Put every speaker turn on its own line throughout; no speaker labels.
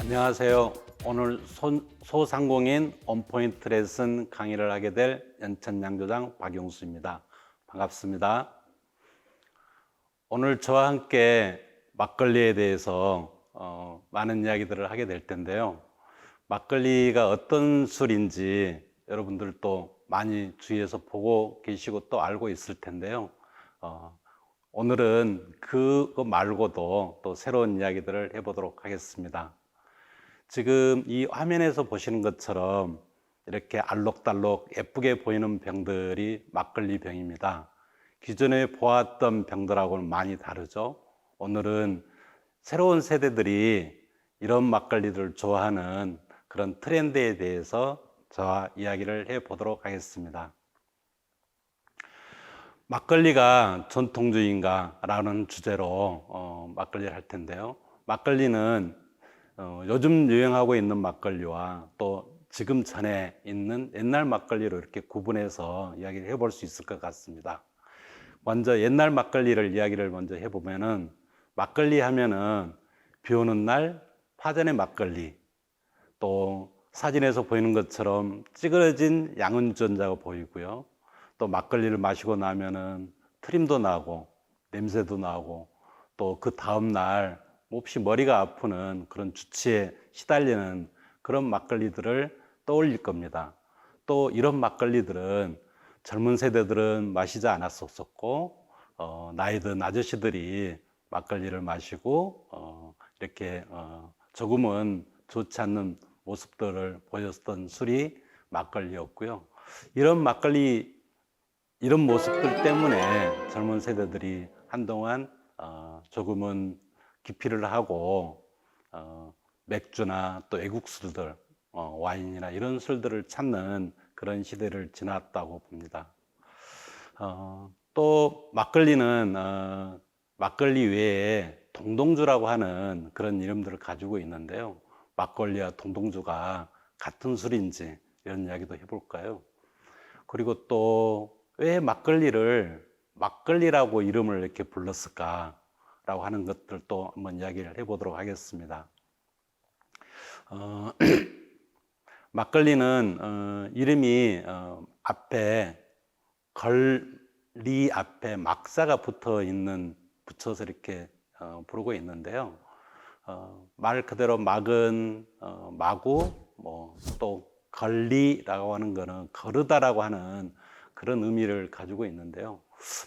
안녕하세요. 오늘 소상공인 원포인트 레슨 강의를 하게 될 연천양조장 박용수입니다. 반갑습니다. 오늘 저와 함께 막걸리에 대해서 많은 이야기들을 하게 될 텐데요. 막걸리가 어떤 술인지 여러분들도 많이 주위에서 보고 계시고 또 알고 있을 텐데요. 오늘은 그거 말고도 또 새로운 이야기들을 해보도록 하겠습니다. 지금 이 화면에서 보시는 것처럼 이렇게 알록달록 예쁘게 보이는 병들이 막걸리 병입니다. 기존에 보았던 병들하고는 많이 다르죠. 오늘은 새로운 세대들이 이런 막걸리들을 좋아하는 그런 트렌드에 대해서 저와 이야기를 해보도록 하겠습니다. 막걸리가 전통주의인가 라는 주제로 막걸리를 할 텐데요. 막걸리는 요즘 유행하고 있는 막걸리와 또 지금 전에 있는 옛날 막걸리로 이렇게 구분해서 이야기를 해볼 수 있을 것 같습니다. 먼저 옛날 막걸리를 이야기를 먼저 해보면은, 막걸리 하면은 비 오는 날 파전의 막걸리, 또 사진에서 보이는 것처럼 찌그러진 양은주전자가 보이고요. 또 막걸리를 마시고 나면은 트림도 나고 냄새도 나고, 또 그 다음 날 몹시 머리가 아프는 그런 주치에 시달리는 그런 막걸리들을 떠올릴 겁니다. 또 이런 막걸리들은 젊은 세대들은 마시지 않았었고, 나이 든 아저씨들이 막걸리를 마시고 이렇게 조금은 좋지 않는 모습들을 보였던 술이 막걸리였고요. 이런 모습들 때문에 젊은 세대들이 한동안 조금은 기피를 하고 맥주나 또 외국 술들, 와인이나 이런 술들을 찾는 그런 시대를 지났다고 봅니다. 또 막걸리는 막걸리 외에 동동주라고 하는 그런 이름들을 가지고 있는데요. 막걸리와 동동주가 같은 술인지 이런 이야기도 해볼까요? 그리고 또 왜 막걸리를 막걸리라고 이름을 이렇게 불렀을까라고 하는 것들도 한번 이야기를 해보도록 하겠습니다. 막걸리는 이름이 앞에 걸리 앞에 막사가 붙여서 이렇게 부르고 있는데요. 말 그대로 막은 마구, 또 걸리라고 하는 거는 거르다라고 하는 그런 의미를 가지고 있는데요.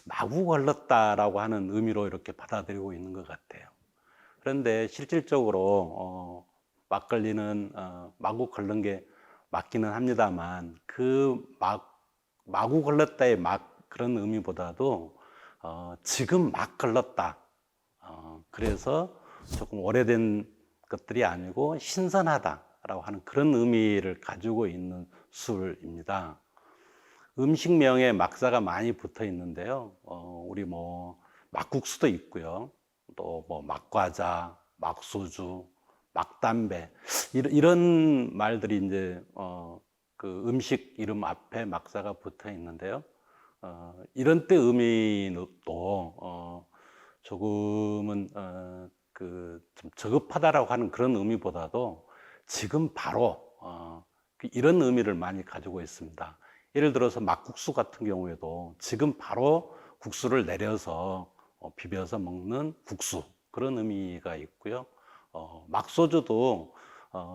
마구 걸렀다라고 하는 의미로 이렇게 받아들이고 있는 것 같아요. 그런데 실질적으로 막걸리는 마구 걸른 게 맞기는 합니다만, 마구 걸렀다의 그런 의미보다도 지금 막 걸렀다, 그래서 조금 오래된 것들이 아니고 신선하다라고 하는 그런 의미를 가지고 있는 술입니다. 음식명에 막사가 많이 붙어 있는데요. 우리 막국수도 있고요. 또 막과자, 막소주, 막담배, 이런 말들이 이제 그 음식 이름 앞에 막사가 붙어 있는데요. 이런 때 의미도 조금은 좀 저급하다라고 하는 그런 의미보다도 지금 바로 이런 의미를 많이 가지고 있습니다. 예를 들어서 막국수 같은 경우에도 지금 바로 국수를 내려서 비벼서 먹는 국수, 그런 의미가 있고요. 막소주도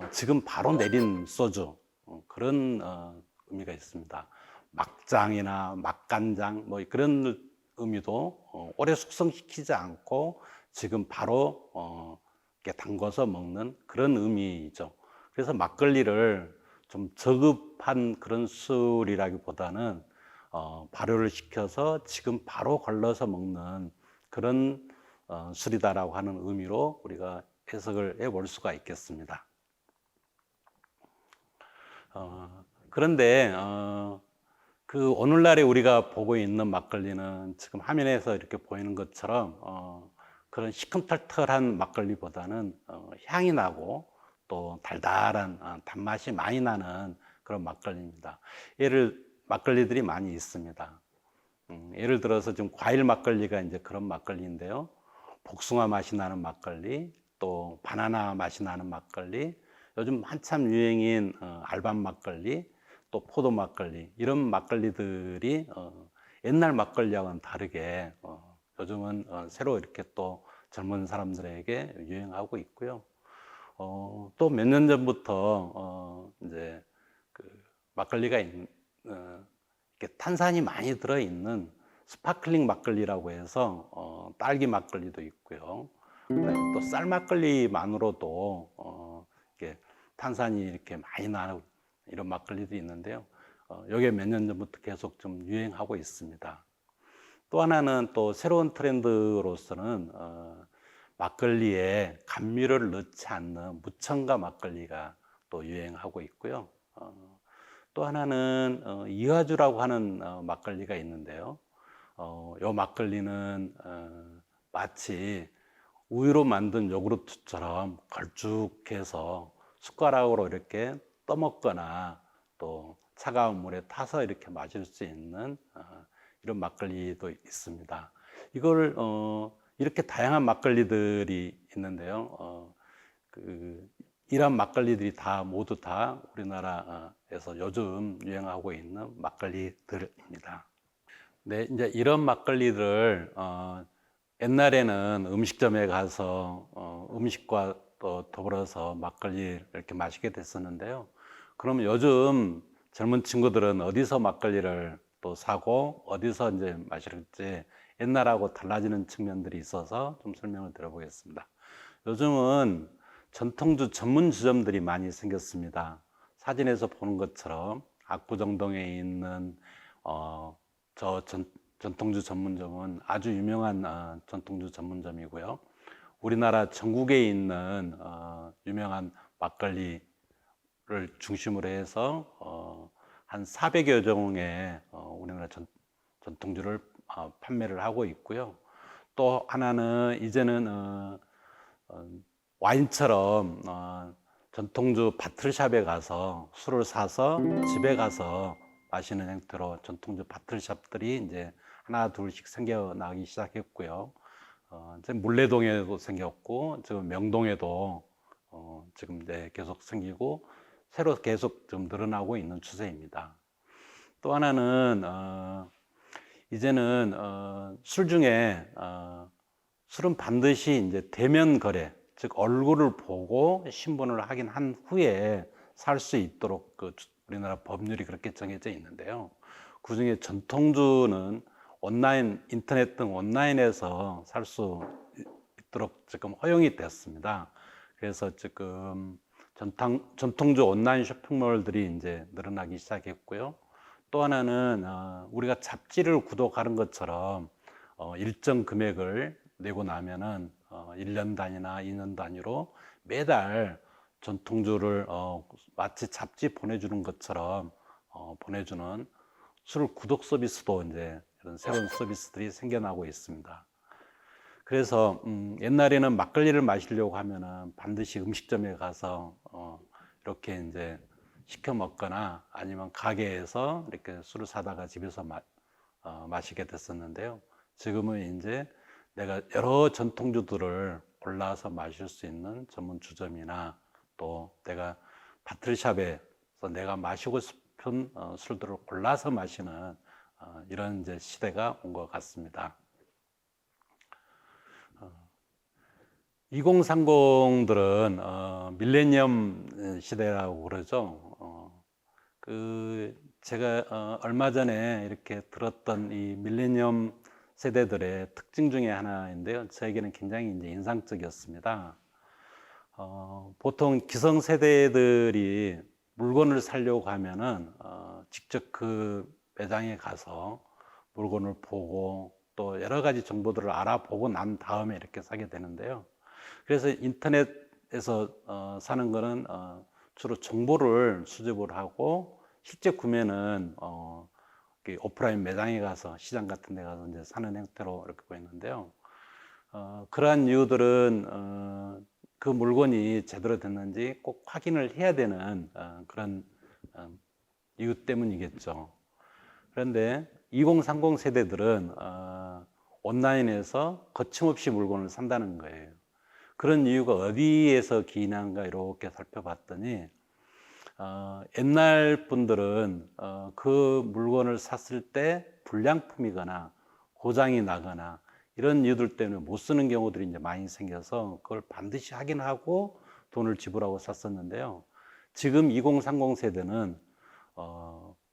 지금 바로 내린 소주, 그런 의미가 있습니다. 막장이나 막간장 그런 의미도 오래 숙성시키지 않고 지금 바로 이렇게 담궈서 먹는 그런 의미죠. 그래서 막걸리를 좀 저급한 그런 술이라기보다는 발효를 시켜서 지금 바로 걸러서 먹는 그런 술이다라고 하는 의미로 우리가 해석을 해볼 수가 있겠습니다. 그런데 그 오늘날에 우리가 보고 있는 막걸리는 지금 화면에서 이렇게 보이는 것처럼 그런 시큼털털한 막걸리보다는 향이 나고 또 달달한 단맛이 많이 나는 그런 막걸리입니다. 막걸리들이 많이 있습니다. 예를 들어서 지금 과일 막걸리가 이제 그런 막걸리인데요. 복숭아 맛이 나는 막걸리, 또 바나나 맛이 나는 막걸리, 요즘 한참 유행인 알밤 막걸리, 또 포도 막걸리, 이런 막걸리들이 옛날 막걸리와는 다르게 요즘은 새로 이렇게 또 젊은 사람들에게 유행하고 있고요. 또 몇 년 전부터 이제 그 막걸리가 이렇게 탄산이 많이 들어있는 스파클링 막걸리라고 해서 딸기 막걸리도 있고요. 또 쌀 막걸리만으로도 이렇게 탄산이 이렇게 많이 나는 이런 막걸리도 있는데요. 이게 몇 년 전부터 계속 좀 유행하고 있습니다. 또 하나는 또 새로운 트렌드로서는 막걸리에 감미료를 넣지 않는 무첨가 막걸리가 또 유행하고 있고요. 또 하나는 이화주라고 하는 막걸리가 있는데요. 이 막걸리는 마치 우유로 만든 요구르트처럼 걸쭉해서 숟가락으로 이렇게 떠먹거나 또 차가운 물에 타서 이렇게 마실 수 있는 이런 막걸리도 있습니다. 이걸 이렇게 다양한 막걸리들이 있는데요. 이런 막걸리들이 모두 다 우리나라에서 요즘 유행하고 있는 막걸리들입니다. 네, 이제 이런 막걸리를 옛날에는 음식점에 가서 음식과 또 더불어서 막걸리를 이렇게 마시게 됐었는데요. 그럼 요즘 젊은 친구들은 어디서 막걸리를 또 사고 어디서 이제 마실지 옛날하고 달라지는 측면들이 있어서 좀 설명을 드려보겠습니다. 요즘은 전통주 전문 주점들이 많이 생겼습니다. 사진에서 보는 것처럼 압구정동에 있는 전통주 전문점은 아주 유명한 전통주 전문점이고요. 우리나라 전국에 있는 유명한 막걸리를 중심으로 해서 한 400여 종의 우리나라 전통주를 판매를 하고 있고요. 또 하나는 이제는 와인처럼 전통주 바틀샵에 가서 술을 사서 집에 가서 마시는 형태로 전통주 바틀샵들이 이제 하나 둘씩 생겨나기 시작했고요. 이제 물레동에도 생겼고 지금 명동에도 지금 이제 계속 생기고 새로 계속 좀 늘어나고 있는 추세입니다. 또 하나는 이제는 술 중에 술은 반드시 이제 대면 거래, 즉 얼굴을 보고 신분을 확인한 후에 살 수 있도록 우리나라 법률이 그렇게 정해져 있는데요. 그중에 전통주는 온라인, 인터넷 등 온라인에서 살 수 있도록 지금 허용이 됐습니다. 그래서 지금 전통주 온라인 쇼핑몰들이 이제 늘어나기 시작했고요. 또 하나는 우리가 잡지를 구독하는 것처럼 일정 금액을 내고 나면은 1년 단위나 2년 단위로 매달 전통주를 마치 잡지 보내주는 것처럼 보내주는 술 구독 서비스도 이제 이런 새로운 서비스들이 생겨나고 있습니다. 그래서 옛날에는 막걸리를 마시려고 하면은 반드시 음식점에 가서 이렇게 이제 시켜 먹거나 아니면 가게에서 이렇게 술을 사다가 집에서 마시게 됐었는데요. 지금은 이제 내가 여러 전통주들을 골라서 마실 수 있는 전문 주점이나 또 내가 바틀샵에서 내가 마시고 싶은 술들을 골라서 마시는 이런 이제 시대가 온 것 같습니다. 2030들은 밀레니엄 시대라고 그러죠. 제가 얼마 전에 이렇게 들었던 이 밀레니엄 세대들의 특징 중에 하나인데요. 저에게는 굉장히 이제 인상적이었습니다. 보통 기성 세대들이 물건을 사려고 하면은 직접 그 매장에 가서 물건을 보고 또 여러 가지 정보들을 알아보고 난 다음에 이렇게 사게 되는데요. 그래서 인터넷에서 사는 거는 주로 정보를 수집을 하고 실제 구매는 오프라인 매장에 가서 시장 같은 데 가서 이제 사는 형태로 이렇게 보이는데요. 그러한 이유들은 그 물건이 제대로 됐는지 꼭 확인을 해야 되는 그런 이유 때문이겠죠. 그런데 2030 세대들은 온라인에서 거침없이 물건을 산다는 거예요. 그런 이유가 어디에서 기인한가 이렇게 살펴봤더니 옛날 분들은 그 물건을 샀을 때 불량품이거나 고장이 나거나 이런 이유들 때문에 못 쓰는 경우들이 이제 많이 생겨서 그걸 반드시 확인하고 돈을 지불하고 샀었는데요. 지금 2030 세대는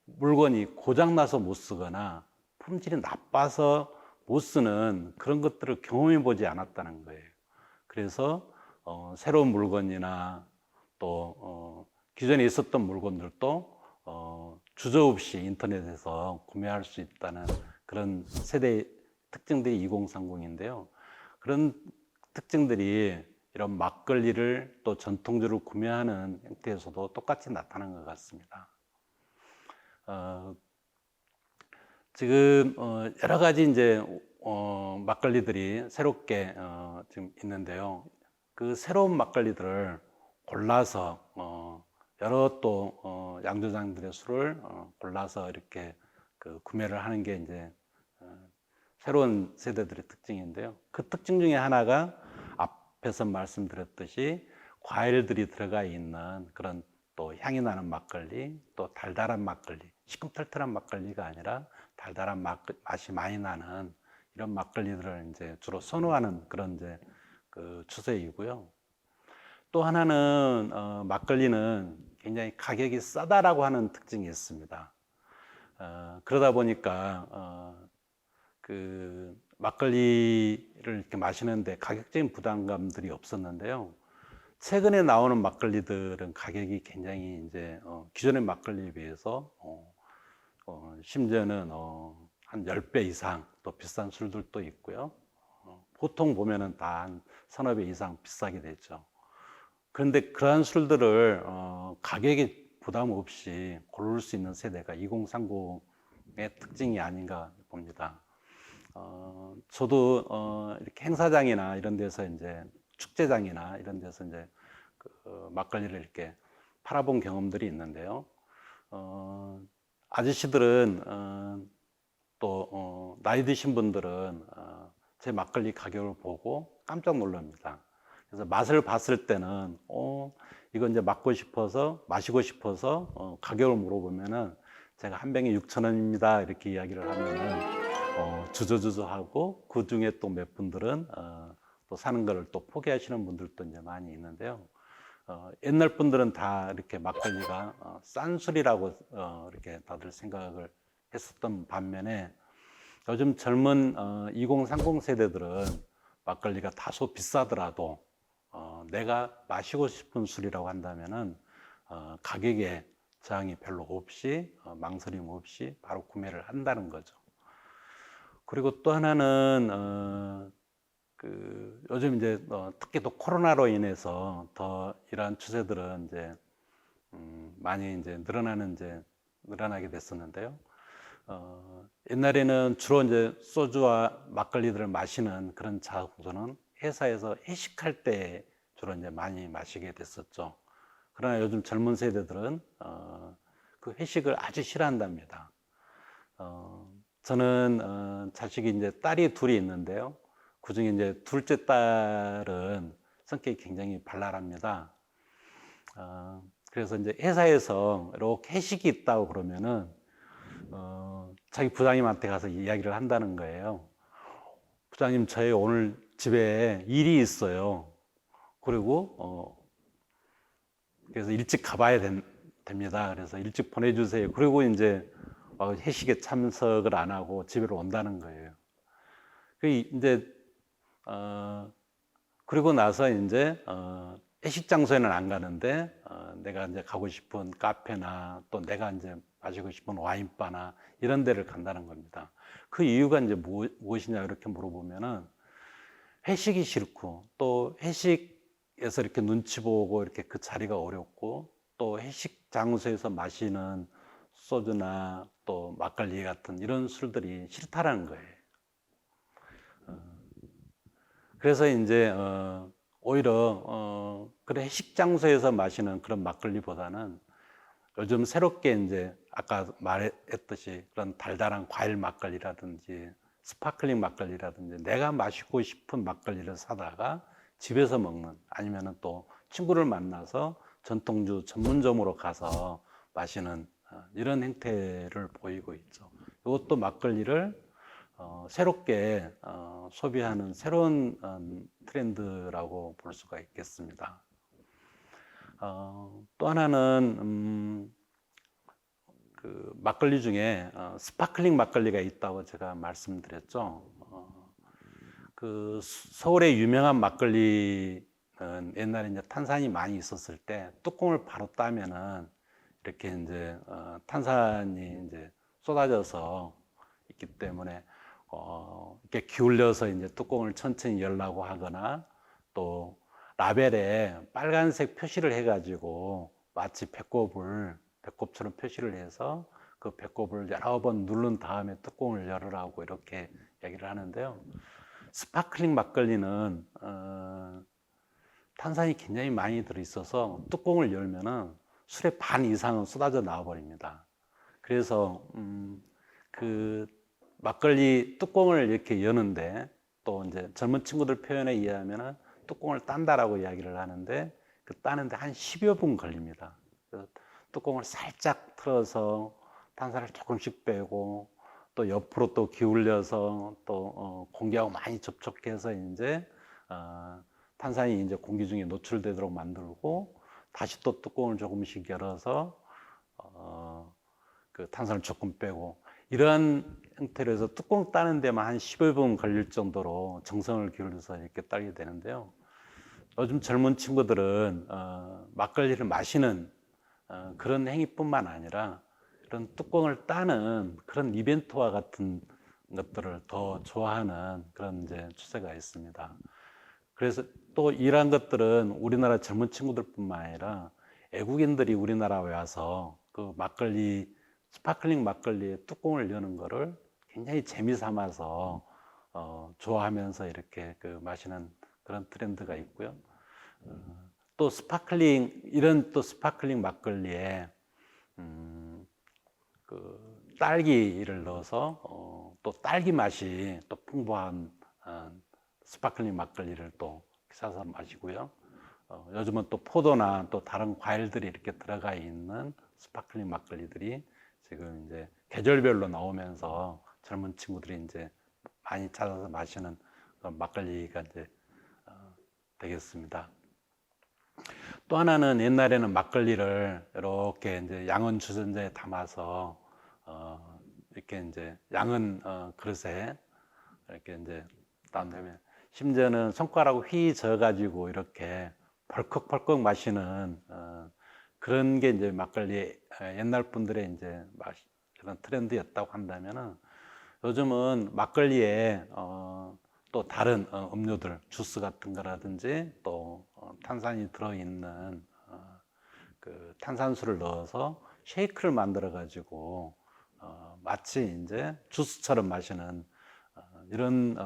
물건이 고장나서 못 쓰거나 품질이 나빠서 못 쓰는 그런 것들을 경험해 보지 않았다는 거예요. 그래서 새로운 물건이나 또 기존에 있었던 물건들도 주저없이 인터넷에서 구매할 수 있다는 그런 세대 특징들이 2030인데요. 그런 특징들이 이런 막걸리를 또 전통주를 구매하는 형태에서도 똑같이 나타난 것 같습니다. 지금 여러 가지 이제 막걸리들이 새롭게 지금 있는데요. 그 새로운 막걸리들을 골라서 여러 또 양조장들의 술을 골라서 이렇게 그 구매를 하는 게 이제 새로운 세대들의 특징인데요. 그 특징 중에 하나가 앞에서 말씀드렸듯이 과일들이 들어가 있는 그런 또 향이 나는 막걸리, 또 달달한 막걸리, 시큼털털한 막걸리가 아니라 달달한 맛이 많이 나는 이런 막걸리들을 이제 주로 선호하는 그런 이제 그 추세이고요. 또 하나는 막걸리는 굉장히 가격이 싸다라고 하는 특징이 있습니다. 그러다 보니까 그 막걸리를 이렇게 마시는데 가격적인 부담감들이 없었는데요. 최근에 나오는 막걸리들은 가격이 굉장히 이제 기존의 막걸리에 비해서 심지어는 한 10배 이상 더 비싼 술들도 있고요. 보통 보면은 다 한 서너 배 이상 비싸게 되죠. 그런데 그러한 술들을 가격에 부담 없이 고를 수 있는 세대가 2030의 특징이 아닌가 봅니다. 저도 이렇게 행사장이나 이런 데서 이제 축제장이나 이런 데서 이제 그 막걸리를 이렇게 팔아본 경험들이 있는데요. 아저씨들은 또 나이 드신 분들은 제 막걸리 가격을 보고 깜짝 놀랍니다. 그래서 맛을 봤을 때는 이거 이제 마시고 싶어서 가격을 물어보면은 제가 한 병에 6,000원입니다 이렇게 이야기를 하면은 주저주저하고 그 중에 또 몇 분들은 또 사는 거를 또 포기하시는 분들도 이제 많이 있는데요. 옛날 분들은 다 이렇게 막걸리가 싼 술이라고 이렇게 다들 생각을 했었던 반면에 요즘 젊은 2030 세대들은 막걸리가 다소 비싸더라도 내가 마시고 싶은 술이라고 한다면은 가격에 저항이 별로 없이 망설임 없이 바로 구매를 한다는 거죠. 그리고 또 하나는 그 요즘 이제 특히 또 코로나로 인해서 더 이러한 추세들은 이제 많이 이제 늘어나게 됐었는데요. 옛날에는 주로 이제 소주와 막걸리들을 마시는 그런 장소는 회사에서 회식할 때 주로 이제 많이 마시게 됐었죠. 그러나 요즘 젊은 세대들은 그 회식을 아주 싫어한답니다. 저는 자식이 이제 딸이 둘이 있는데요. 그 중에 이제 둘째 딸은 성격이 굉장히 발랄합니다. 그래서 이제 회사에서 이렇게 회식이 있다고 그러면은 자기 부장님한테 가서 이야기를 한다는 거예요. 부장님, 저희 오늘 집에 일이 있어요. 그리고 그래서 일찍 가봐야 됩니다. 그래서 일찍 보내주세요. 그리고 이제 회식에 참석을 안 하고 집으로 온다는 거예요. 그 이제 그리고 나서 이제 회식 장소에는 안 가는데 내가 이제 가고 싶은 카페나 또 내가 이제 마시고 싶은 와인바나 이런 데를 간다는 겁니다. 그 이유가 이제 무엇이냐 이렇게 물어보면은 회식이 싫고 또 회식에서 이렇게 눈치 보고 이렇게 그 자리가 어렵고 또 회식 장소에서 마시는 소주나 또 막걸리 같은 이런 술들이 싫다라는 거예요. 그래서 이제 오히려 그런 회식 장소에서 마시는 그런 막걸리보다는 요즘 새롭게 이제 아까 말했듯이 그런 달달한 과일 막걸리라든지 스파클링 막걸리라든지 내가 마시고 싶은 막걸리를 사다가 집에서 먹는, 아니면은 또 친구를 만나서 전통주 전문점으로 가서 마시는 이런 행태를 보이고 있죠. 이것도 막걸리를 새롭게 소비하는 새로운 트렌드라고 볼 수가 있겠습니다. 또 하나는 그 막걸리 중에 스파클링 막걸리가 있다고 제가 말씀드렸죠. 그 서울의 유명한 막걸리는 옛날에 이제 탄산이 많이 있었을 때 뚜껑을 바로 따면은 이렇게 이제 탄산이 이제 쏟아져서 있기 때문에 이렇게 기울여서 이제 뚜껑을 천천히 열라고 하거나, 또 라벨에 빨간색 표시를 해가지고 마치 배꼽처럼 표시를 해서 그 배꼽을 여러 번 누른 다음에 뚜껑을 열으라고 이렇게 얘기를 하는데요. 스파클링 막걸리는 탄산이 굉장히 많이 들어있어서 뚜껑을 열면은 술의 반 이상은 쏟아져 나와 버립니다. 그래서 그 막걸리 뚜껑을 이렇게 여는데, 또 이제 젊은 친구들 표현에 의하면은 뚜껑을 딴다라고 이야기를 하는데, 그 따는데 한 10여 분 걸립니다. 그래서 뚜껑을 살짝 틀어서 탄산을 조금씩 빼고, 또 옆으로 또 기울여서 또 공기하고 많이 접촉해서 이제 탄산이 이제 공기 중에 노출되도록 만들고, 다시 또 뚜껑을 조금씩 열어서 그 탄산을 조금 빼고, 이러한 형태로 해서 뚜껑 따는 데만 한 15분 걸릴 정도로 정성을 기울여서 이렇게 따게 되는데요. 요즘 젊은 친구들은 막걸리를 마시는 그런 행위뿐만 아니라 이런 뚜껑을 따는 그런 이벤트와 같은 것들을 더 좋아하는 그런 이제 추세가 있습니다. 그래서 또 이러한 것들은 우리나라 젊은 친구들뿐만 아니라 외국인들이 우리나라에 와서 그 막걸리, 스파클링 막걸리의 뚜껑을 여는 거를 굉장히 재미삼아서 좋아하면서 이렇게 그 마시는 그런 트렌드가 있고요. 또 이런 또 스파클링 막걸리에 그 딸기를 넣어서 또 딸기 맛이 또 풍부한 스파클링 막걸리를 또 사서 마시고요. 요즘은 또 포도나 또 다른 과일들이 이렇게 들어가 있는 스파클링 막걸리들이 지금 이제 계절별로 나오면서 젊은 친구들이 이제 많이 찾아서 마시는 그런 막걸리가 이제 되겠습니다. 또 하나는, 옛날에는 막걸리를 이렇게 이제 양은 주전자에 담아서 이렇게 이제 양은 그릇에 이렇게 이제 담으면, 심지어는 손가락으로 휘 저어가지고 이렇게 벌컥벌컥 마시는 그런 게 이제 막걸리 옛날 분들의 이제 그런 트렌드였다고 한다면은, 요즘은 막걸리에 또 다른 음료들, 주스 같은 거라든지 또 탄산이 들어있는 그 탄산수를 넣어서 쉐이크를 만들어 가지고 마치 이제 주스처럼 마시는 이런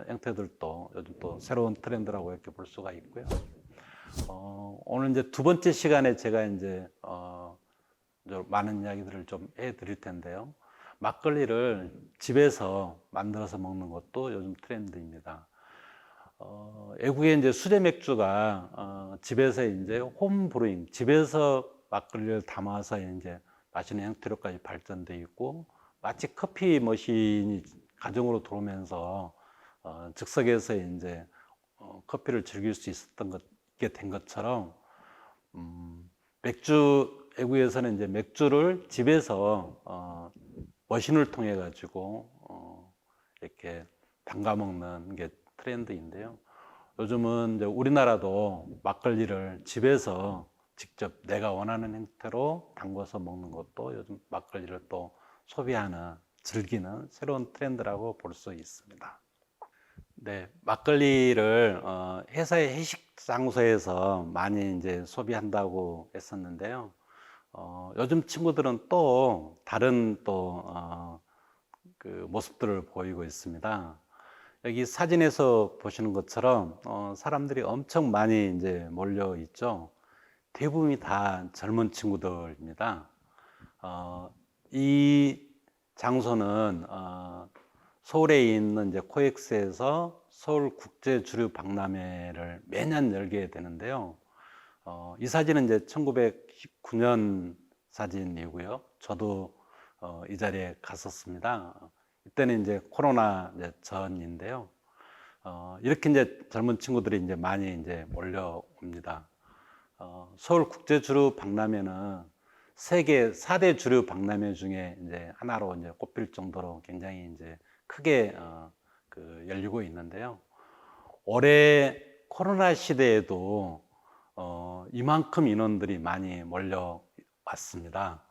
형태들도 요즘 또 새로운 트렌드라고 이렇게 볼 수가 있고요. 오늘 이제 두 번째 시간에 제가 이제 많은 이야기들을 좀 해드릴 텐데요. 막걸리를 집에서 만들어서 먹는 것도 요즘 트렌드입니다. 외국의 이제 수제 맥주가 집에서 이제 홈브루잉, 집에서 막걸리를 담아서 이제 마시는 형태로까지 발전돼 있고, 마치 커피 머신이 가정으로 들어오면서 즉석에서 이제 커피를 즐길 수 있었던 게 된 것처럼, 외국에서는 이제 맥주를 집에서 머신을 통해 가지고 이렇게 담가 먹는 게 트렌드인데요. 요즘은 이제 우리나라도 막걸리를 집에서 직접 내가 원하는 형태로 담궈서 먹는 것도 요즘 막걸리를 또 소비하는, 즐기는 새로운 트렌드라고 볼 수 있습니다. 네, 막걸리를 회사의 회식 장소에서 많이 이제 소비한다고 했었는데요. 요즘 친구들은 또 다른 그 모습들을 보이고 있습니다. 여기 사진에서 보시는 것처럼 사람들이 엄청 많이 이제 몰려 있죠. 대부분이 다 젊은 친구들입니다. 이 장소는 서울에 있는 이제 코엑스에서 서울국제주류박람회를 매년 열게 되는데요. 이 사진은 이제 1919년 사진이고요. 저도 이 자리에 갔었습니다. 이때는 이제 코로나 이제 전인데요. 이렇게 이제 젊은 친구들이 이제 많이 이제 몰려옵니다. 서울국제주류박람회는 세계 4대 주류 박람회 중에 이제 하나로 이제 꼽힐 정도로 굉장히 이제 크게 열리고 있는데요. 올해 코로나 시대에도 이만큼 인원들이 많이 몰려왔습니다.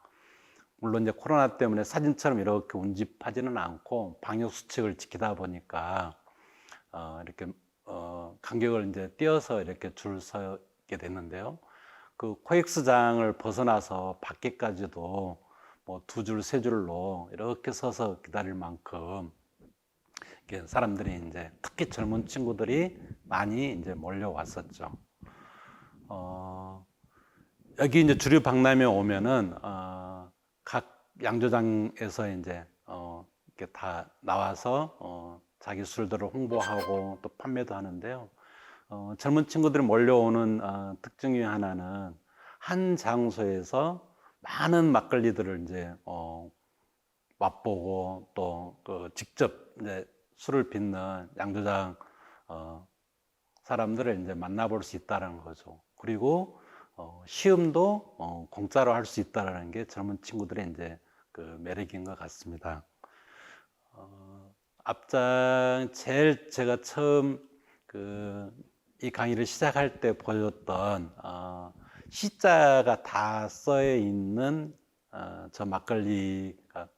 물론 이제 코로나 때문에 사진처럼 이렇게 운집하지는 않고 방역 수칙을 지키다 보니까 이렇게 간격을 이제 띄어서 이렇게 줄 서게 됐는데요. 그 코엑스장을 벗어나서 밖에까지도 뭐 2줄, 3줄로 이렇게 서서 기다릴 만큼 이렇게 사람들이 이제 특히 젊은 친구들이 많이 이제 몰려왔었죠. 여기 이제 주류 박람회 오면은 각 양조장에서 이제 이렇게 다 나와서 자기 술들을 홍보하고 또 판매도 하는데요. 젊은 친구들이 몰려오는 특징 중에 하나는 한 장소에서 많은 막걸리들을 이제 맛보고 또 직접 이제 술을 빚는 양조장 사람들을 이제 만나볼 수 있다는 거죠. 그리고 시음도 공짜로 할 수 있다는 게 젊은 친구들의 이제 그 매력인 것 같습니다. 앞장 제일 제가 처음 이 강의를 시작할 때 보여줬던 시자가 다 써 있는 저 막걸리가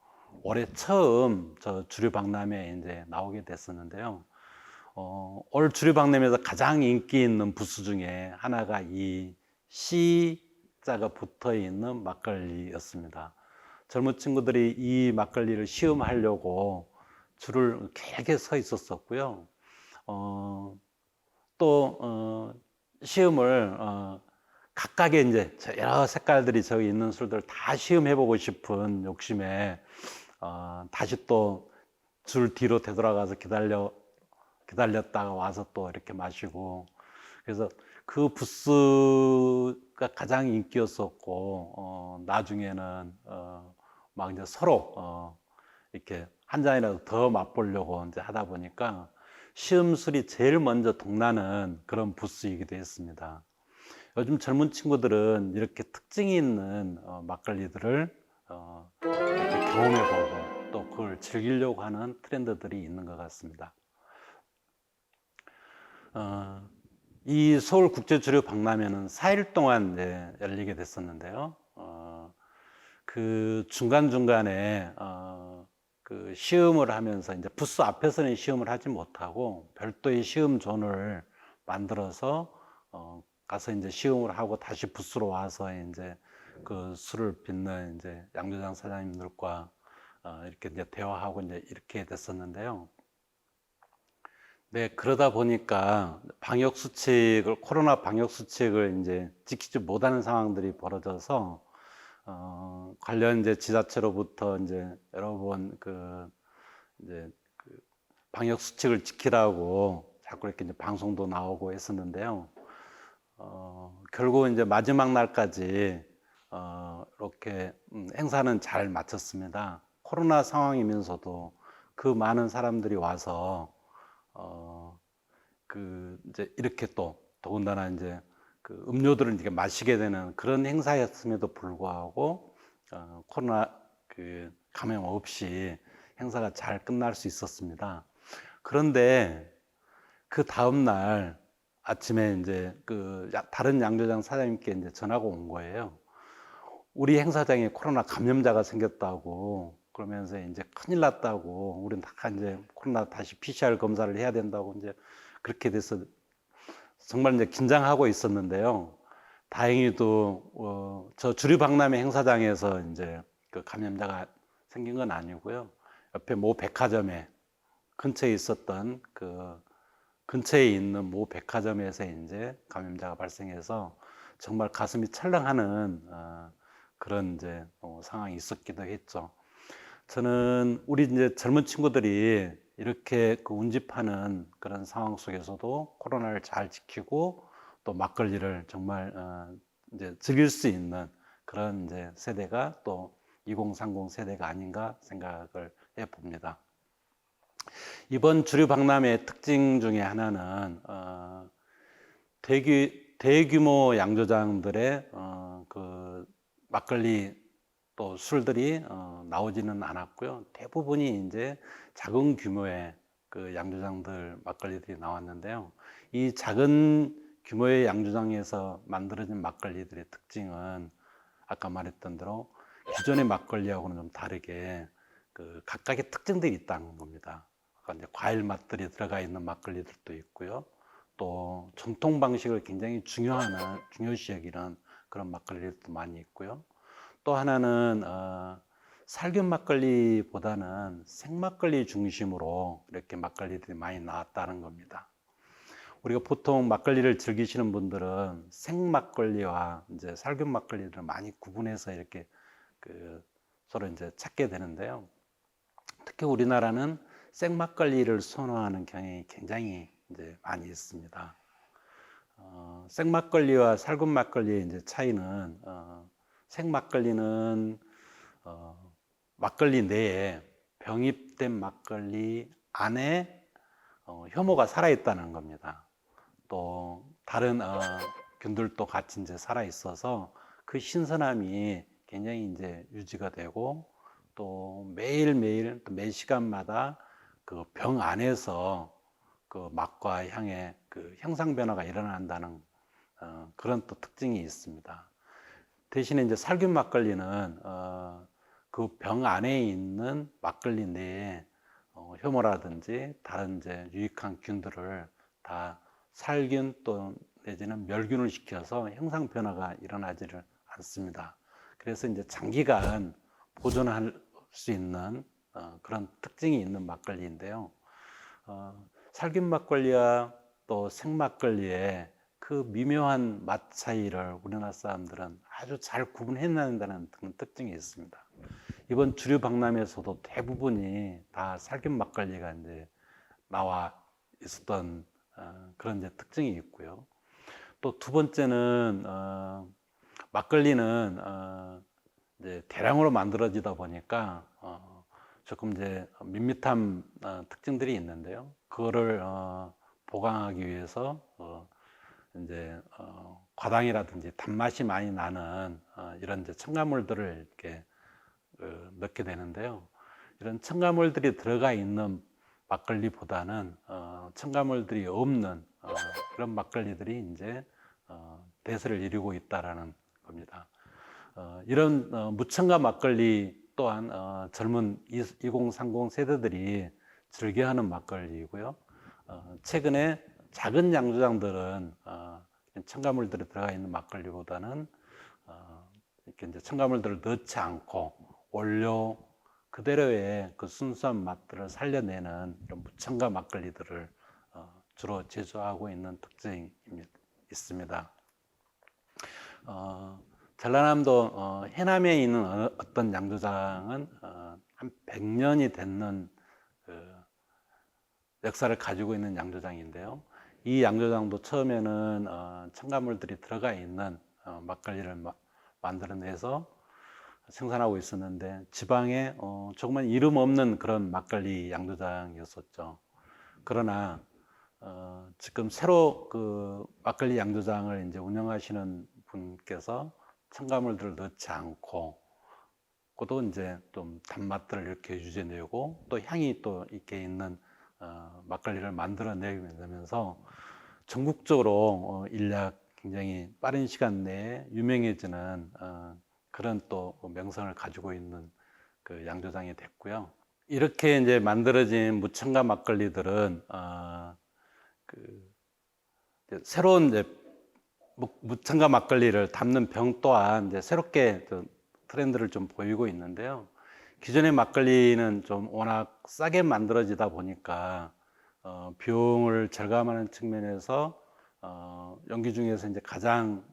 올해 처음 저 주류박람회에 이제 나오게 됐었는데요. 올 주류박람회에서 가장 인기 있는 부스 중에 하나가 이 시자가 붙어 있는 막걸리였습니다. 젊은 친구들이 이 막걸리를 시음하려고 줄을 길게 서 있었었고요. 또 시음을 각각의 이제 여러 색깔들이 저기 있는 술들 다 시음해보고 싶은 욕심에 다시 또 줄 뒤로 되돌아가서 기다렸다가 와서 또 이렇게 마시고, 그래서 그 부스가 가장 인기였었고, 나중에는 막 이제 서로 이렇게 한 잔이라도 더 맛보려고 이제 하다 보니까 시음술이 제일 먼저 동나는 그런 부스이기도 했습니다. 요즘 젊은 친구들은 이렇게 특징이 있는 막걸리들을 이렇게 경험해보고 또 그걸 즐기려고 하는 트렌드들이 있는 것 같습니다. 이 서울국제주류박람회는 4일 동안 열리게 됐었는데요. 그 중간중간에 그 시음을 하면서 이제 부스 앞에서는 시음을 하지 못하고 별도의 시음 존을 만들어서 가서 이제 시음을 하고 다시 부스로 와서 이제 그 술을 빚는 이제 양조장 사장님들과 이렇게 이제 대화하고 이제 이렇게 됐었는데요. 네, 그러다 보니까 코로나 방역 수칙을 이제 지키지 못하는 상황들이 벌어져서 관련 이제 지자체로부터 이제 여러 번 이제 방역 수칙을 지키라고 자꾸 이렇게 이제 방송도 나오고 했었는데요. 결국 이제 마지막 날까지 이렇게 행사는 잘 마쳤습니다. 코로나 상황이면서도 그 많은 사람들이 와서 이제 이렇게 또 더군다나 이제 그 음료들을 이렇게 마시게 되는 그런 행사였음에도 불구하고 코로나 감염 없이 행사가 잘 끝날 수 있었습니다. 그런데 그 다음 날 아침에 이제 다른 양조장 사장님께 이제 전화가 온 거예요. 우리 행사장에 코로나 감염자가 생겼다고, 그러면서 이제 큰일 났다고, 우리는 다 이제 코로나 다시 PCR 검사를 해야 된다고 이제 그렇게 돼서 정말 이제 긴장하고 있었는데요. 다행히도 저 주류박람회 행사장에서 이제 그 감염자가 생긴 건 아니고요. 옆에 모 백화점에 근처에 있었던 근처에 있는 모 백화점에서 이제 감염자가 발생해서 정말 가슴이 철렁하는 그런 이제 상황이 있었기도 했죠. 저는 우리 이제 젊은 친구들이 이렇게 그 운집하는 그런 상황 속에서도 코로나를 잘 지키고 또 막걸리를 정말 이제 즐길 수 있는 그런 이제 세대가 또 2030 세대가 아닌가 생각을 해 봅니다. 이번 주류 박람회의 특징 중에 하나는 대규모 양조장들의 그 막걸리 또 술들이 나오지는 않았고요. 대부분이 이제 작은 규모의 그 양조장들 막걸리들이 나왔는데요. 이 작은 규모의 양조장에서 만들어진 막걸리들의 특징은 아까 말했던 대로 기존의 막걸리하고는 좀 다르게 그 각각의 특징들이 있다는 겁니다. 이제 과일 맛들이 들어가 있는 막걸리들도 있고요. 또 전통 방식을 굉장히 중요시 여기는 그런 막걸리들도 많이 있고요. 또 하나는 살균 막걸리보다는 생막걸리 중심으로 이렇게 막걸리들이 많이 나왔다는 겁니다. 우리가 보통 막걸리를 즐기시는 분들은 생막걸리와 이제 살균 막걸리를 많이 구분해서 이렇게 그 서로 이제 찾게 되는데요. 특히 우리나라는 생막걸리를 선호하는 경향이 굉장히 이제 많이 있습니다. 생막걸리와 살균 막걸리의 이제 차이는 생막걸리는 막걸리 내에 병입된 막걸리 안에 효모가 살아있다는 겁니다. 또 다른 균들도 같이 이제 살아 있어서 그 신선함이 굉장히 이제 유지가 되고 또 매일매일 또 매 시간마다 그 병 안에서 그 맛과 향의 그 형상 변화가 일어난다는 그런 또 특징이 있습니다. 대신에 이제 살균 막걸리는 그 병 안에 있는 막걸리 내에 효모라든지 다른 이제 유익한 균들을 다 살균 또 내지는 멸균을 시켜서 형상 변화가 일어나지를 않습니다. 그래서 이제 장기간 보존할 수 있는 그런 특징이 있는 막걸리인데요. 살균 막걸리와 또 생막걸리의 그 미묘한 맛 차이를 우리나라 사람들은 아주 잘 구분해낸다는 그런 특징이 있습니다. 이번 주류 박람회에서도 대부분이 다 살균 막걸리가 이제 나와 있었던 그런 이제 특징이 있고요. 또 두 번째는 막걸리는 이제 대량으로 만들어지다 보니까 조금 이제 밋밋한 특징들이 있는데요. 그거를 보강하기 위해서 이제 과당이라든지 단맛이 많이 나는 이런 이제 첨가물들을 이렇게 넣게 되는데요. 이런 첨가물들이 들어가 있는 막걸리보다는 첨가물들이 없는 그런 막걸리들이 이제 대세를 이루고 있다라는 겁니다. 이런 무첨가 막걸리 또한 젊은 2030 세대들이 즐겨하는 막걸리이고요. 최근에 작은 양조장들은 첨가물들이 들어가 있는 막걸리보다는 이렇게 이제 첨가물들을 넣지 않고 원료 그대로의 그 순수한 맛들을 살려내는 이런 무첨가 막걸리들을 주로 제조하고 있는 특징이 있습니다. 전라남도 해남에 있는 어떤 양조장은 한 100년이 됐는 그 역사를 가지고 있는 양조장인데요. 이 양조장도 처음에는 첨가물들이 들어가 있는 막걸리를 만들어내서 생산하고 있었는데 지방에 조금만 이름 없는 그런 막걸리 양조장이었었죠. 그러나 지금 새로 그 막걸리 양조장을 이제 운영하시는 분께서 첨가물들을 넣지 않고 그것도 이제 좀 단맛들을 이렇게 유지해내고 또 향이 또 있게 있는 막걸리를 만들어내면서 전국적으로 인력 굉장히 빠른 시간 내에 유명해지는 그런 또 명성을 가지고 있는 그 양조장이 됐고요. 이렇게 이제 만들어진 무첨가 막걸리들은 그 새로운 이제 무첨가 막걸리를 담는 병 또한 이제 새롭게 트렌드를 좀 보이고 있는데요. 기존의 막걸리는 좀 워낙 싸게 만들어지다 보니까 비용을 절감하는 측면에서 연기 중에서 이제 가장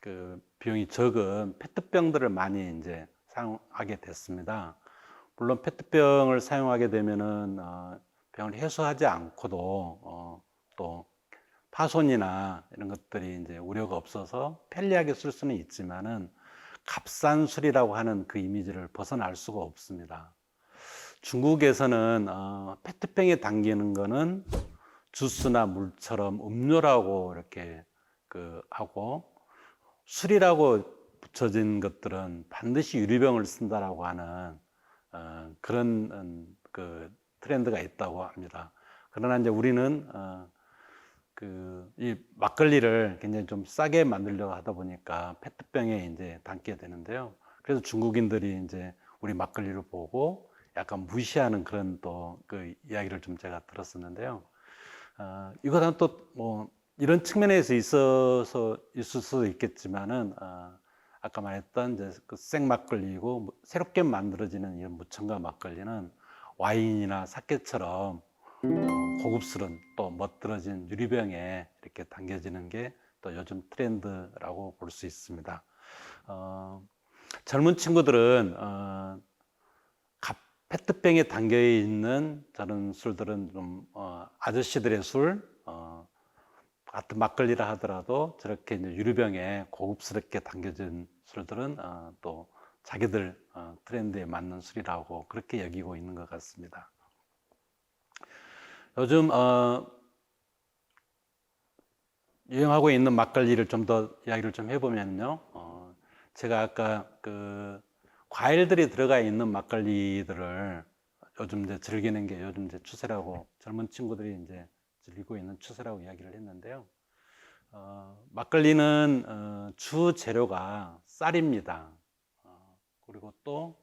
그 비용이 적은 페트병들을 많이 이제 사용하게 됐습니다. 물론 페트병을 사용하게 되면은 병을 해소하지 않고도 또 파손이나 이런 것들이 이제 우려가 없어서 편리하게 쓸 수는 있지만은 값싼 술이라고 하는 그 이미지를 벗어날 수가 없습니다. 중국에서는 페트병에 담기는 거는 주스나 물처럼 음료라고 이렇게 하고, 술이라고 붙여진 것들은 반드시 유리병을 쓴다라고 하는 그런 그 트렌드가 있다고 합니다. 그러나 이제 우리는 이 막걸리를 굉장히 좀 싸게 만들려고 하다 보니까 페트병에 이제 담게 되는데요. 그래서 중국인들이 이제 우리 막걸리를 보고 약간 무시하는 그런 또 그 이야기를 좀 제가 들었었는데요. 이것은 또 뭐 이런 측면에서 있을 수도 있겠지만은 아까 말했던 이제 그 생막걸리고 새롭게 만들어지는 이런 무첨가 막걸리는 와인이나 사케처럼 고급스러운 또 멋들어진 유리병에 이렇게 담겨지는 게 또 요즘 트렌드라고 볼 수 있습니다. 젊은 친구들은 페트병에 담겨 있는 저런 술들은 좀 아저씨들의 술, 같은 막걸리라 하더라도 저렇게 이제 유리병에 고급스럽게 담겨진 술들은 또 자기들 트렌드에 맞는 술이라고 그렇게 여기고 있는 것 같습니다. 요즘 유행하고 있는 막걸리를 좀 더 이야기를 좀 해보면요. 제가 아까 그 과일들이 들어가 있는 막걸리들을 요즘 이제 즐기는 게 요즘 이제 추세라고, 젊은 친구들이 이제 즐기고 있는 추세라고 이야기를 했는데요. 막걸리는 주 재료가 쌀입니다. 그리고 또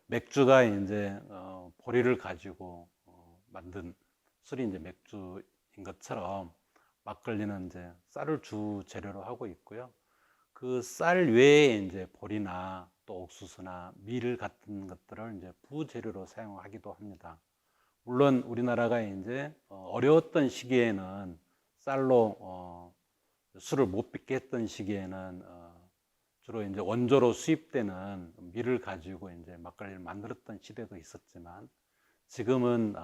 맥주가 이제 보리를 가지고 만든 술이 이제 맥주인 것처럼 막걸리는 이제 쌀을 주 재료로 하고 있고요. 그 쌀 외에 이제 보리나 또 옥수수나 밀 같은 것들을 이제 부재료로 사용하기도 합니다. 물론 우리나라가 이제 어려웠던 시기에는 쌀로 술을 못 빚게 했던 시기에는 주로 이제 원조로 수입되는 밀을 가지고 이제 막걸리를 만들었던 시대도 있었지만 지금은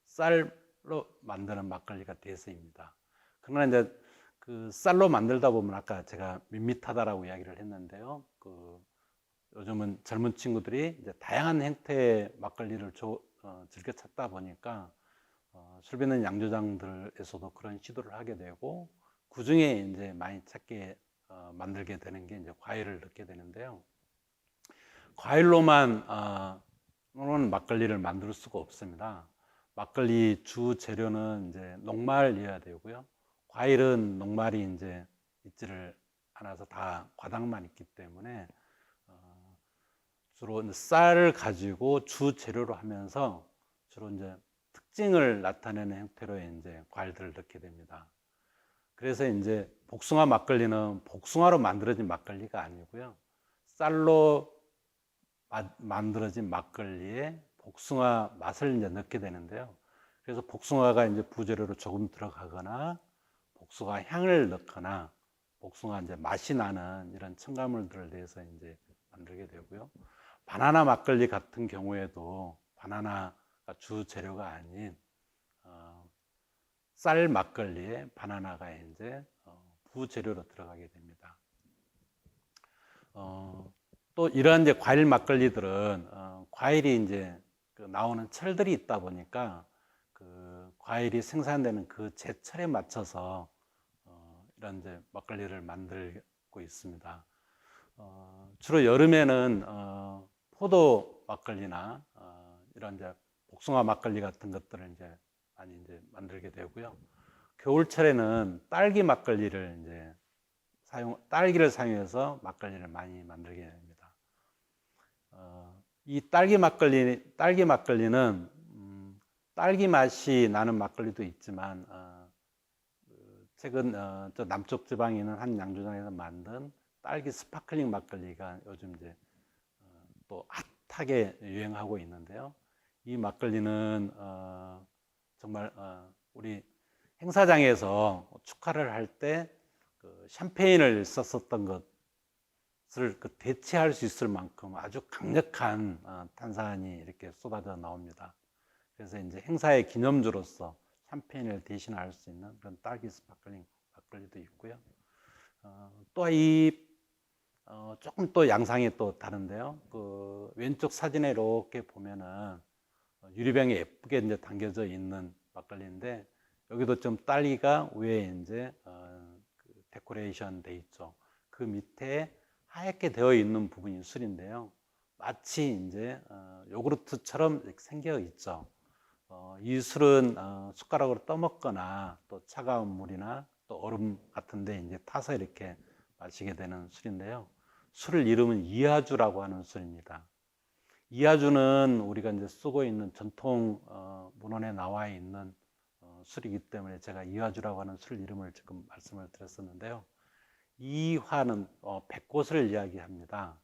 쌀로 만드는 막걸리가 대세입니다. 그러나 이제 그 쌀로 만들다 보면 아까 제가 밋밋하다라고 이야기를 했는데요. 요즘은 젊은 친구들이 이제 다양한 형태의 막걸리를 즐겨 찾다 보니까 술 빚는 양조장들에서도 그런 시도를 하게 되고, 그 중에 이제 많이 찾게 만들게 되는 게 이제 과일을 넣게 되는데요. 과일로만 막걸리를 만들 수가 없습니다. 막걸리 주 재료는 이제 녹말이어야 되고요. 과일은 녹말이 이제 있지를 않아서 다 과당만 있기 때문에 주로 쌀을 가지고 주 재료로 하면서 주로 이제 특징을 나타내는 형태로 이제 과일들을 넣게 됩니다. 그래서 이제 복숭아 막걸리는 복숭아로 만들어진 막걸리가 아니고요. 쌀로 만들어진 막걸리에 복숭아 맛을 이제 넣게 되는데요. 그래서 복숭아가 이제 부재료로 조금 들어가거나 복숭아 향을 넣거나 복숭아 이제 맛이 나는 이런 첨가물들을 내서 이제 만들게 되고요. 바나나 막걸리 같은 경우에도 바나나가 주 재료가 아닌 쌀 막걸리에 바나나가 이제 부재료로 들어가게 됩니다. 또 이러한 이제 과일 막걸리들은 과일이 이제 나오는 철들이 있다 보니까 그 과일이 생산되는 그 제철에 맞춰서 이런 이제 막걸리를 만들고 있습니다. 주로 여름에는 포도 막걸리나 이런 이제 복숭아 막걸리 같은 것들을 이제 많이 이제 만들게 되고요. 겨울철에는 딸기 막걸리를 이제 딸기를 사용해서 막걸리를 많이 만들게 됩니다. 이 딸기 막걸리는 딸기 맛이 나는 막걸리도 있지만 최근 저 남쪽 지방에 있는 한 양조장에서 만든 딸기 스파클링 막걸리가 요즘 이제 또 핫하게 유행하고 있는데요. 이 막걸리는 정말 우리 행사장에서 축하를 할 때 그 샴페인을 썼었던 것 그 대체할 수 있을 만큼 아주 강력한 탄산이 이렇게 쏟아져 나옵니다. 그래서 이제 행사의 기념주로서 샴페인을 대신할 수 있는 그런 딸기 스파클링 막걸리도 있고요. 조금 또 양상이 또 다른데요. 그 왼쪽 사진에 이렇게 보면은 유리병에 예쁘게 이제 담겨져 있는 막걸리인데, 여기도 좀 딸기가 위에 이제 그 데코레이션 돼 있죠. 그 밑에 하얗게 되어 있는 부분이 술인데요. 마치 이제 요구르트처럼 이렇게 생겨 있죠. 이 술은 숟가락으로 떠먹거나 또 차가운 물이나 또 얼음 같은데 이제 타서 이렇게 마시게 되는 술인데요. 술을 이름은 이하주라고 하는 술입니다. 이하주는 우리가 이제 쓰고 있는 전통 문헌에 나와 있는 술이기 때문에 제가 이하주라고 하는 술 이름을 지금 말씀을 드렸었는데요. 이화는 백꽃을 이야기합니다.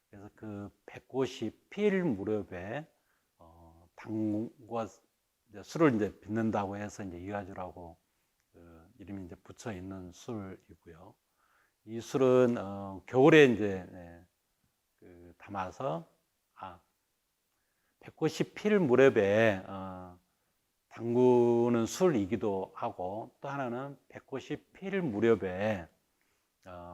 그래서 그 백꽃이 필 무렵에 당과 술을 이제 빚는다고 해서 이제 이화주라고 그 이름이 이제 붙여 있는 술이고요. 이 술은 겨울에 이제 그 담아서 백꽃이 필 무렵에 담그는 술이기도 하고, 또 하나는 백꽃이 필 무렵에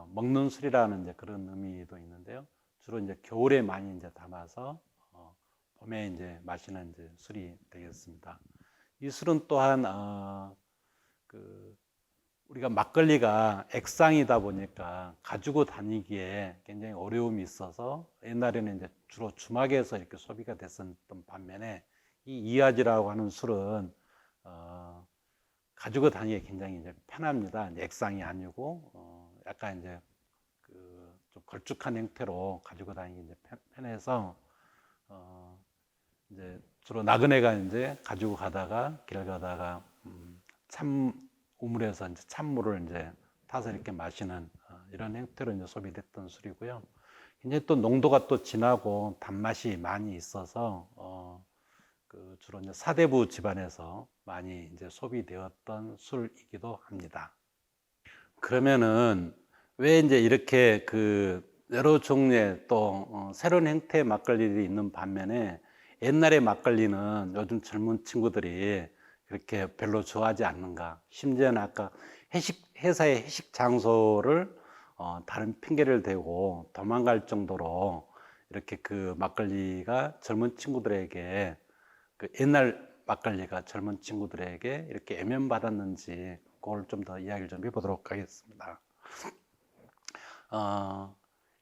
먹는 술이라는 이제 그런 의미도 있는데요. 주로 이제 겨울에 많이 이제 담아서 봄에 이제 마시는 이제 술이 되겠습니다. 이 술은 또한 그 우리가 막걸리가 액상이다 보니까 가지고 다니기에 굉장히 어려움이 있어서 옛날에는 이제 주로 주막에서 이렇게 소비가 됐었던 반면에 이 이하지라고 하는 술은 가지고 다니기 굉장히 이제 편합니다. 이제 액상이 아니고 약간 이제 그 좀 걸쭉한 형태로 가지고 다니기 이제 편해서 이제 주로 나그네가 이제 가지고 가다가 길 가다가 참 우물에서 이제 찬물을 이제 타서 이렇게 마시는 이런 형태로 이제 소비됐던 술이고요. 굉장히 또 농도가 또 진하고 단맛이 많이 있어서 그 주로 이제 사대부 집안에서 많이 이제 소비되었던 술이기도 합니다. 그러면은 왜 이제 이렇게 그 여러 종류의 또 새로운 형태의 막걸리들이 있는 반면에 옛날의 막걸리는 요즘 젊은 친구들이 그렇게 별로 좋아하지 않는가? 심지어는 아까 회사의 회식 장소를 다른 핑계를 대고 도망갈 정도로 이렇게 그 막걸리가 젊은 친구들에게, 그 옛날 막걸리가 젊은 친구들에게 이렇게 애면받았는지 그걸 좀 더 이야기를 좀 해보도록 하겠습니다.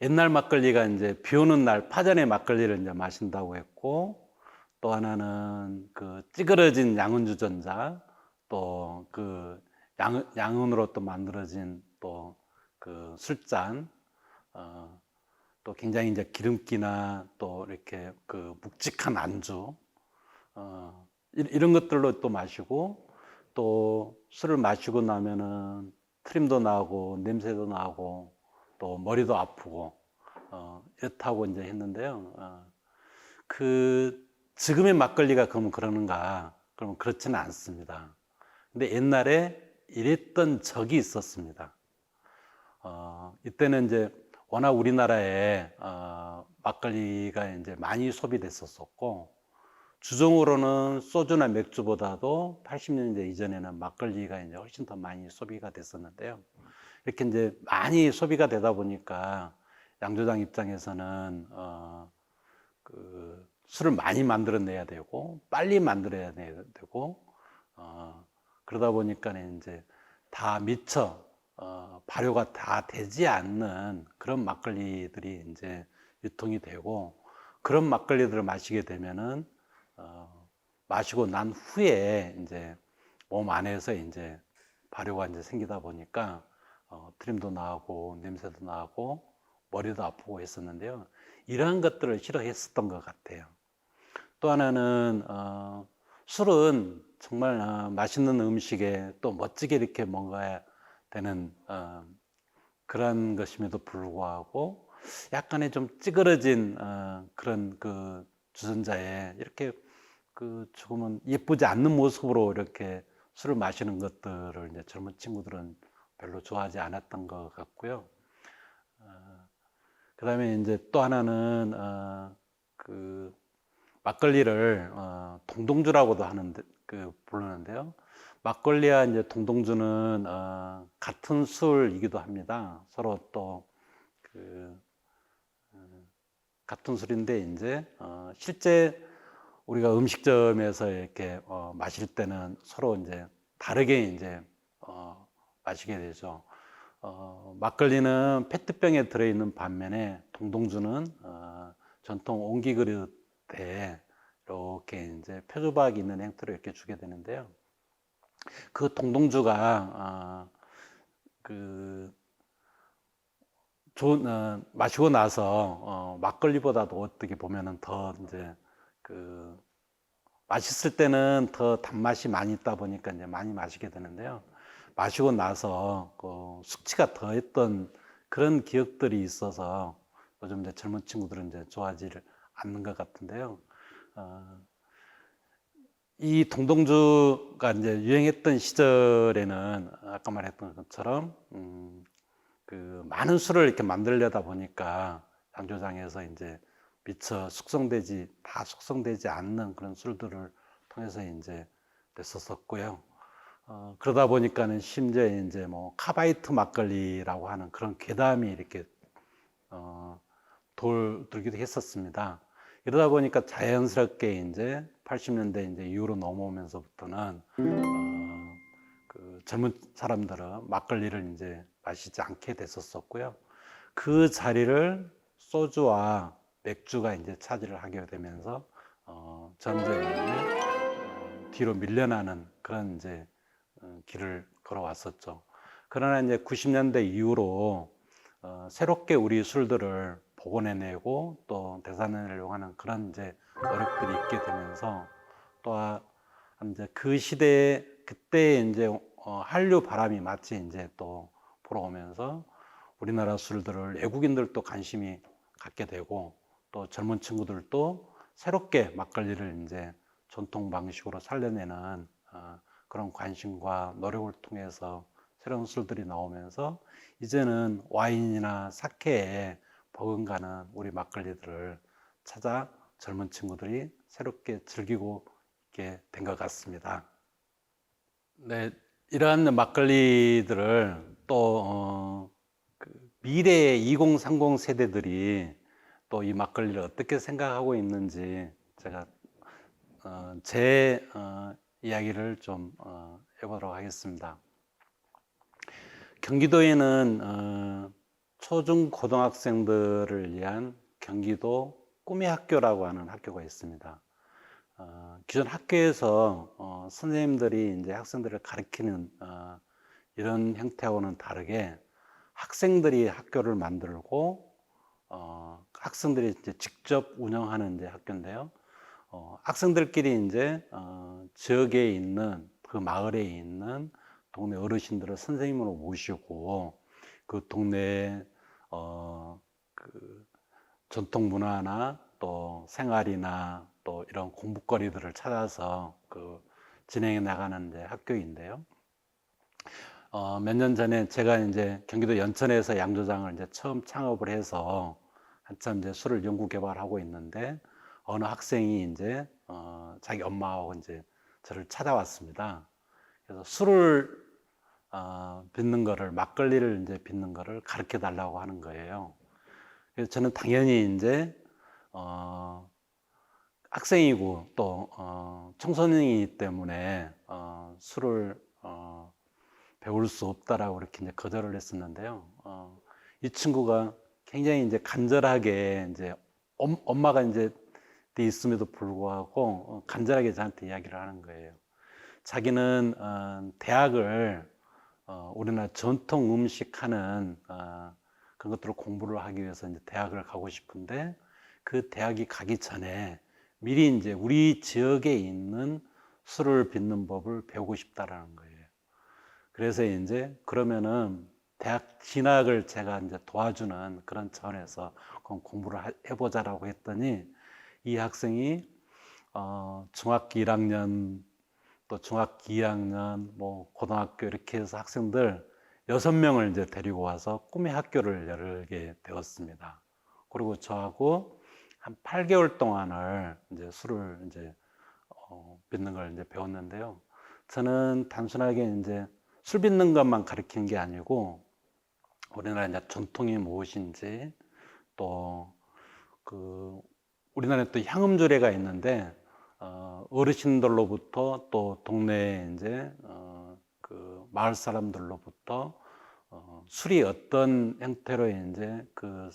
옛날 막걸리가 이제 비 오는 날 파전의 막걸리를 이제 마신다고 했고, 또 하나는 그 찌그러진 양은 주전자, 또 그 양은으로 또 만들어진 또 그 술잔, 또 굉장히 이제 기름기나 또 이렇게 그 묵직한 안주, 이런 것들로 또 마시고, 또 술을 마시고 나면은 트림도 나고 냄새도 나고 또 머리도 아프고 이렇다고 이제 했는데요. 그 지금의 막걸리가 그러면 그러는가? 그러면 그렇지는 않습니다. 근데 옛날에 이랬던 적이 있었습니다. 이때는 이제 워낙 우리나라에 막걸리가 이제 많이 소비됐었고, 주종으로는 소주나 맥주보다도 80년대 이전에는 막걸리가 이제 훨씬 더 많이 소비가 됐었는데요. 이렇게 이제 많이 소비가 되다 보니까 양조장 입장에서는 그 술을 많이 만들어내야 되고 빨리 만들어야 되고 그러다 보니까 이제 다 미처 발효가 다 되지 않는 그런 막걸리들이 이제 유통이 되고, 그런 막걸리들을 마시게 되면은 마시고 난 후에 이제 몸 안에서 이제 발효가 이제 생기다 보니까 트림도 나고 냄새도 나고 머리도 아프고 했었는데요. 이러한 것들을 싫어했었던 것 같아요. 또 하나는 술은 정말 맛있는 음식에 또 멋지게 이렇게 먹어야 되는 그런 것임에도 불구하고 약간의 좀 찌그러진 그런 그 주전자에 이렇게 그 조금은 예쁘지 않는 모습으로 이렇게 술을 마시는 것들을 이제 젊은 친구들은 별로 좋아하지 않았던 것 같고요. 그다음에 이제 또 하나는 그 막걸리를 동동주라고도 하는데 부르는데요. 막걸리와 이제 동동주는 같은 술이기도 합니다. 서로 또 같은 술인데 이제 실제 우리가 음식점에서 이렇게 마실 때는 서로 이제 다르게 이제 마시게 되죠. 막걸리는 페트병에 들어있는 반면에 동동주는 전통 옹기 그릇에 이렇게 이제 표주박 있는 형태로 이렇게 주게 되는데요. 그 동동주가 마시고 나서 막걸리보다도 어떻게 보면은 더 이제 맛있을 때는 더 단맛이 많이 있다 보니까 이제 많이 마시게 되는데요. 마시고 나서 숙취가 더했던 그런 기억들이 있어서 요즘 이제 젊은 친구들은 이제 좋아하지를 않는 것 같은데요. 이 동동주가 이제 유행했던 시절에는 아까 말했던 것처럼 많은 술을 이렇게 만들려다 보니까 양조장에서 이제 미처 다 숙성되지 않는 그런 술들을 통해서 이제 냈었었고요. 그러다 보니까는 심지어 이제 뭐 카바이트 막걸리라고 하는 그런 괴담이 이렇게 돌기도 했었습니다. 이러다 보니까 자연스럽게 이제 80년대 이제 이후로 넘어오면서부터는 젊은 사람들은 막걸리를 이제 마시지 않게 됐었었고요. 그 자리를 소주와 맥주가 이제 차지를 하게 되면서 점점 이제 뒤로 밀려나는 그런 이제 길을 걸어왔었죠. 그러나 이제 90년대 이후로 새롭게 우리 술들을 복원해내고 또 대산하려고 하는 그런 이제 노력들이 있게 되면서 또 이제 그 시대에 그때 이제 한류 바람이 마치 이제 또 불어오면서 우리나라 술들을 외국인들도 관심이 갖게 되고 또 젊은 친구들도 새롭게 막걸리를 이제 전통 방식으로 살려내는 그런 관심과 노력을 통해서 새로운 술들이 나오면서 이제는 와인이나 사케에 버금가는 우리 막걸리들을 찾아 젊은 친구들이 새롭게 즐기고 있게 된 것 같습니다. 네, 이러한 막걸리들을 또 미래의 2030 세대들이 또 이 막걸리를 어떻게 생각하고 있는지 제가 제 이야기를 좀 해보도록 하겠습니다. 경기도에는 초중 고등학생들을 위한 경기도 꿈의 학교라고 하는 학교가 있습니다. 기존 학교에서 선생님들이 이제 학생들을 가르치는 이런 형태하고는 다르게 학생들이 학교를 만들고 학생들이 이제 직접 운영하는 이제 학교인데요. 학생들끼리 이제 지역에 있는 그 마을에 있는 동네 어르신들을 선생님으로 모시고 그 동네에 전통 문화나 또 생활이나 또 이런 공부거리들을 찾아서 진행해 나가는 이제 학교인데요. 몇 년 전에 제가 이제 경기도 연천에서 양조장을 이제 처음 창업을 해서 한참 이제 술을 연구 개발하고 있는데 어느 학생이 이제 자기 엄마하고 이제 저를 찾아왔습니다. 그래서 술을 빚는 거를 막걸리를 이제 빚는 거를 가르쳐 달라고 하는 거예요. 그래서 저는 당연히 이제 학생이고 또 청소년이기 때문에 술을 배울 수 없다라고 이렇게 이제 거절을 했었는데요. 이 친구가 굉장히 이제 간절하게 이제 엄마가 이제 돼 있음에도 불구하고 간절하게 저한테 이야기를 하는 거예요. 자기는 대학을 우리나라 전통 음식 하는 그런 것들을 공부를 하기 위해서 이제 대학을 가고 싶은데 그 대학이 가기 전에 미리 이제 우리 지역에 있는 술을 빚는 법을 배우고 싶다라는 거예요. 그래서 이제 그러면은 대학 진학을 제가 이제 도와주는 그런 차원에서 공부를 해보자라고 했더니 이 학생이 중학교 1학년 또 중학교 2학년 뭐 고등학교 이렇게 해서 학생들 6명을 이제 데리고 와서 꿈의 학교를 열게 되었습니다. 그리고 저하고 한 8개월 동안을 이제 술을 이제 빚는 걸 이제 배웠는데요. 저는 단순하게 이제 술 빚는 것만 가르치는 게 아니고 우리나라 이제 전통이 무엇인지 또 그 우리나라에 또 향음주례가 있는데 어르신들로부터 또 동네 이제 그 마을 사람들로부터 술이 어떤 형태로 이제 그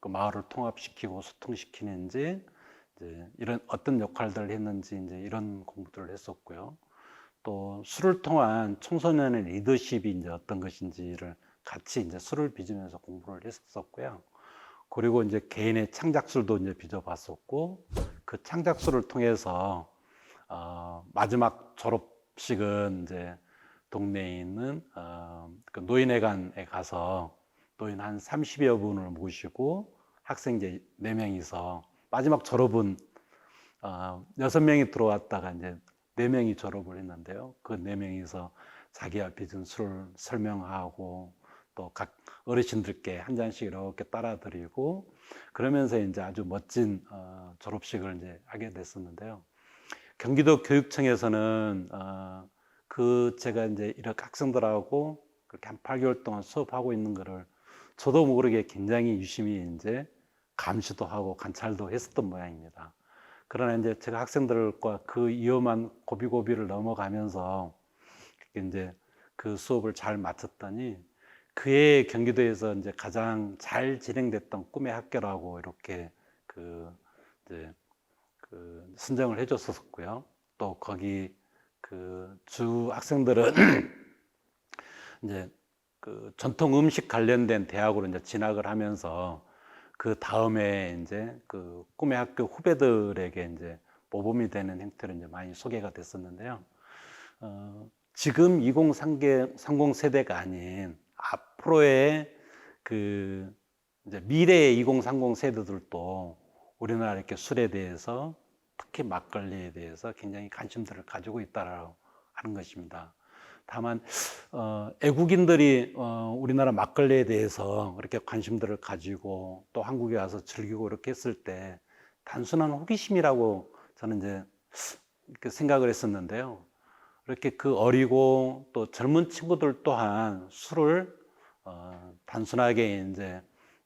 마을을 통합시키고 소통시키는지 이제 이런 어떤 역할들을 했는지 이제 이런 공부들을 했었고요. 또 술을 통한 청소년의 리더십이 이제 어떤 것인지를 같이 이제 술을 빚으면서 공부를 했었고요. 그리고 이제 개인의 창작술도 이제 빚어봤었고, 그 창작술을 통해서 마지막 졸업식은 이제 동네에 있는 그 노인회관에 가서 노인 한 30여 분을 모시고 학생 이제 4명이서 마지막 졸업은 6명이 들어왔다가 이제 4명이 졸업을 했는데요. 그 4명이서 자기가 빚은 술을 설명하고 또 각 어르신들께 한 잔씩 이렇게 따라드리고 그러면서 이제 아주 멋진 졸업식을 이제 하게 됐었는데요. 경기도 교육청에서는 제가 이제 이렇게 학생들하고 그렇게 한 8개월 동안 수업하고 있는 거를 저도 모르게 굉장히 유심히 이제 감시도 하고 관찰도 했었던 모양입니다. 그러나 이제 제가 학생들과 그 위험한 고비고비를 넘어가면서 이제 그 수업을 잘 마쳤더니 그해 경기도에서 이제 가장 잘 진행됐던 꿈의 학교라고 이렇게 이제 선정을 해줬었고요. 또 거기 그 주 학생들은 이제 그 전통 음식 관련된 대학으로 이제 진학을 하면서 그 다음에 이제 그 꿈의 학교 후배들에게 이제 모범이 되는 형태로 이제 많이 소개가 됐었는데요. 지금 2030 세대가 아닌 앞으로의 그 이제 미래의 2030 세대들도 우리나라 이렇게 술에 대해서 특히 막걸리에 대해서 굉장히 관심들을 가지고 있다라고 하는 것입니다. 다만 애국인들이 우리나라 막걸리에 대해서 그렇게 관심들을 가지고 또 한국에 와서 즐기고 이렇게 했을 때 단순한 호기심이라고 저는 이제 이렇게 생각을 했었는데요. 이렇게 그 어리고 또 젊은 친구들 또한 술을 단순하게 이제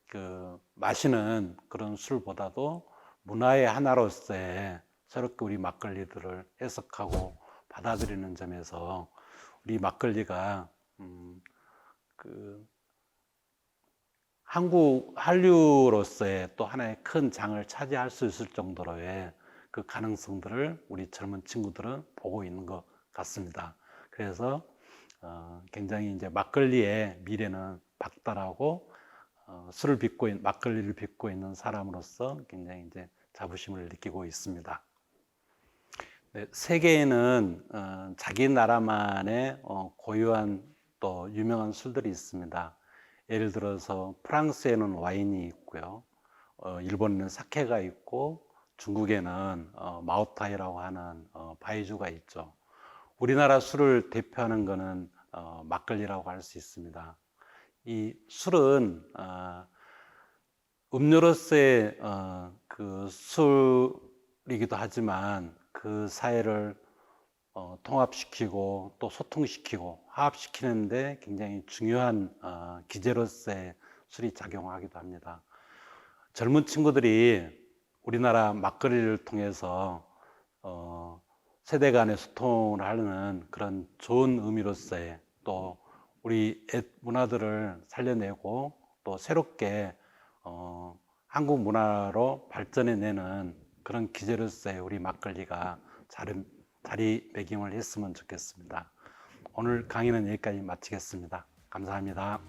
그 마시는 그런 술보다도 문화의 하나로서의 새롭게 우리 막걸리들을 해석하고 받아들이는 점에서 우리 막걸리가 그 한국 한류로서의 또 하나의 큰 장을 차지할 수 있을 정도로의 그 가능성들을 우리 젊은 친구들은 보고 있는 것 같습니다. 그래서 굉장히 이제 막걸리의 미래는 박다라고 막걸리를 빚고 있는 사람으로서 굉장히 이제 자부심을 느끼고 있습니다. 네, 세계에는 자기 나라만의 고유한 또 유명한 술들이 있습니다. 예를 들어서 프랑스에는 와인이 있고요. 일본에는 사케가 있고 중국에는 마오타이라고 하는 바이주가 있죠. 우리나라 술을 대표하는 것은 막걸리라고 할 수 있습니다. 이 술은 음료로서의 그 술이기도 하지만 그 사회를 통합시키고 또 소통시키고 화합시키는데 굉장히 중요한 기제로서의 술이 작용하기도 합니다. 젊은 친구들이 우리나라 막걸리를 통해서 세대 간의 소통을 하는 그런 좋은 의미로서의 또 우리 옛 문화들을 살려내고 또 새롭게 한국 문화로 발전해내는 그런 기제로서의 우리 막걸리가 자리매김을 했으면 좋겠습니다. 오늘 강의는 여기까지 마치겠습니다. 감사합니다.